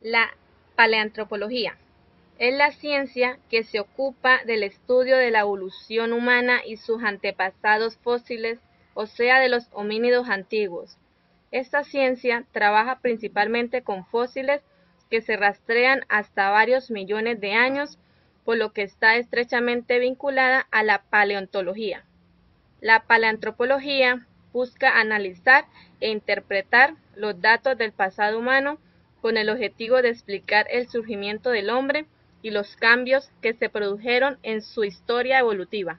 La paleantropología es la ciencia que se ocupa del estudio de la evolución humana y sus antepasados fósiles, o sea, de los homínidos antiguos. Esta ciencia trabaja principalmente con fósiles que se rastrean hasta varios millones de años, por lo que está estrechamente vinculada a la paleontología. La paleantropología busca analizar e interpretar los datos del pasado humano con el objetivo de explicar el surgimiento del hombre y los cambios que se produjeron en su historia evolutiva.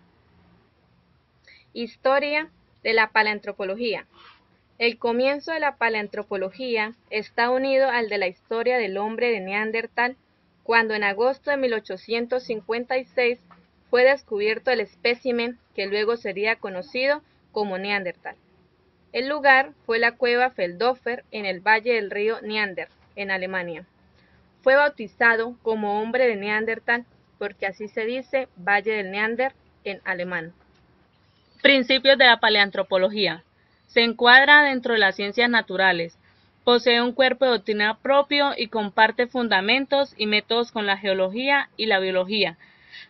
Historia de la paleantropología. El comienzo de la paleantropología está unido al de la historia del hombre de Neandertal, cuando en agosto de 1856 fue descubierto el espécimen que luego sería conocido como Neandertal. El lugar fue la cueva Feldhofer en el valle del río Neander, en Alemania. Fue bautizado como hombre de Neandertal porque así se dice Valle del Neander en alemán. Principios de la paleantropología. Se encuadra dentro de las ciencias naturales. Posee un cuerpo de doctrina propio y comparte fundamentos y métodos con la geología y la biología,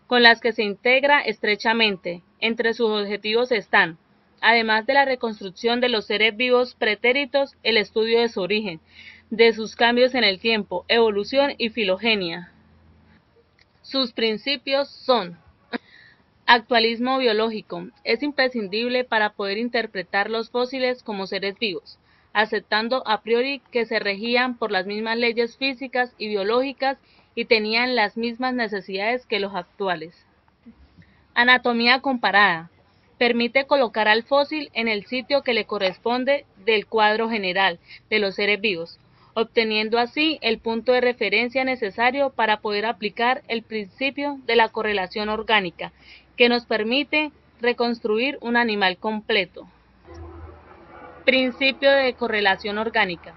con las que se integra estrechamente. Entre sus objetivos están, además de la reconstrucción de los seres vivos pretéritos, el estudio de su origen, de sus cambios en el tiempo, evolución y filogenia. Sus principios son: actualismo biológico. Es imprescindible para poder interpretar los fósiles como seres vivos, aceptando a priori que se regían por las mismas leyes físicas y biológicas y tenían las mismas necesidades que los actuales. Anatomía comparada. Permite colocar al fósil en el sitio que le corresponde del cuadro general de los seres vivos, obteniendo así el punto de referencia necesario para poder aplicar el principio de la correlación orgánica, que nos permite reconstruir un animal completo. Principio de correlación orgánica.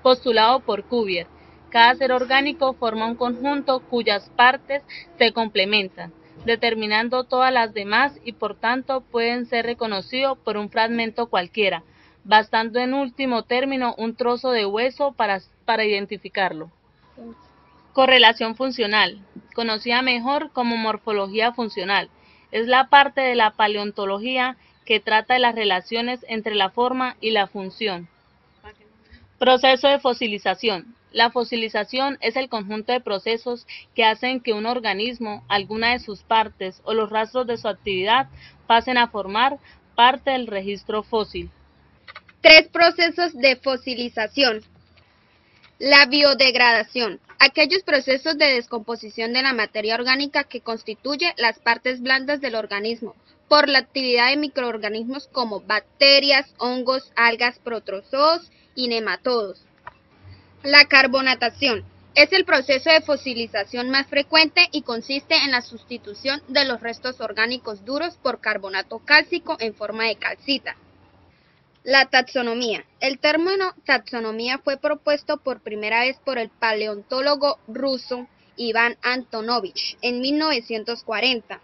Postulado por Cuvier. Cada ser orgánico forma un conjunto cuyas partes se complementan, determinando todas las demás y por tanto pueden ser reconocidos por un fragmento cualquiera, bastando en último término un trozo de hueso para identificarlo. Correlación funcional, conocida mejor como morfología funcional, es la parte de la paleontología que trata de las relaciones entre la forma y la función. Proceso de fosilización. La fosilización es el conjunto de procesos que hacen que un organismo, alguna de sus partes o los rastros de su actividad pasen a formar parte del registro fósil. Tres procesos de fosilización. La biodegradación. Aquellos procesos de descomposición de la materia orgánica que constituye las partes blandas del organismo por la actividad de microorganismos como bacterias, hongos, algas, protozoos y nematodos. La carbonatación es el proceso de fosilización más frecuente y consiste en la sustitución de los restos orgánicos duros por carbonato cálcico en forma de calcita. La taxonomía. El término taxonomía fue propuesto por primera vez por el paleontólogo ruso Iván Antonovich en 1940.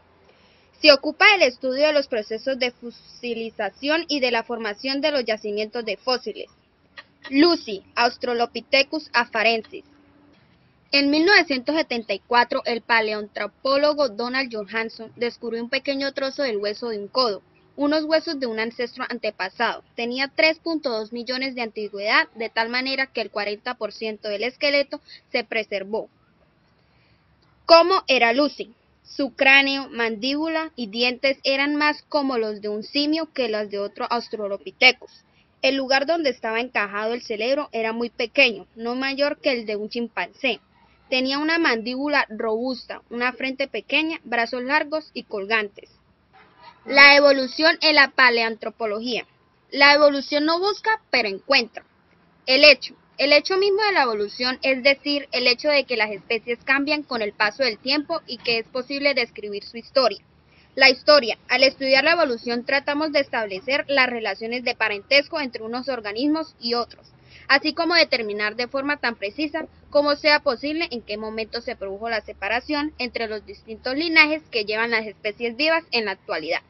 Se ocupa del estudio de los procesos de fosilización y de la formación de los yacimientos de fósiles. Lucy, Australopithecus afarensis. En 1974, el paleoantropólogo Donald Johanson descubrió un pequeño trozo del hueso de un codo, unos huesos de un ancestro antepasado. Tenía 3.2 millones de antigüedad, de tal manera que el 40% del esqueleto se preservó. ¿Cómo era Lucy? Su cráneo, mandíbula y dientes eran más como los de un simio que los de otro Australopithecus. El lugar donde estaba encajado el cerebro era muy pequeño, no mayor que el de un chimpancé. Tenía una mandíbula robusta, una frente pequeña, brazos largos y colgantes. La evolución en la paleantropología. La evolución no busca, pero encuentra. El hecho mismo de la evolución, es decir, el hecho de que las especies cambian con el paso del tiempo y que es posible describir su historia. La historia. Al estudiar la evolución tratamos de establecer las relaciones de parentesco entre unos organismos y otros, así como determinar de forma tan precisa como sea posible en qué momento se produjo la separación entre los distintos linajes que llevan las especies vivas en la actualidad.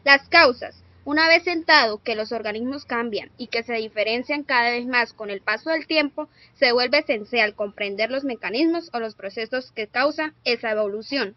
Las causas. Una vez sentado que los organismos cambian y que se diferencian cada vez más con el paso del tiempo, se vuelve esencial comprender los mecanismos o los procesos que causan esa evolución.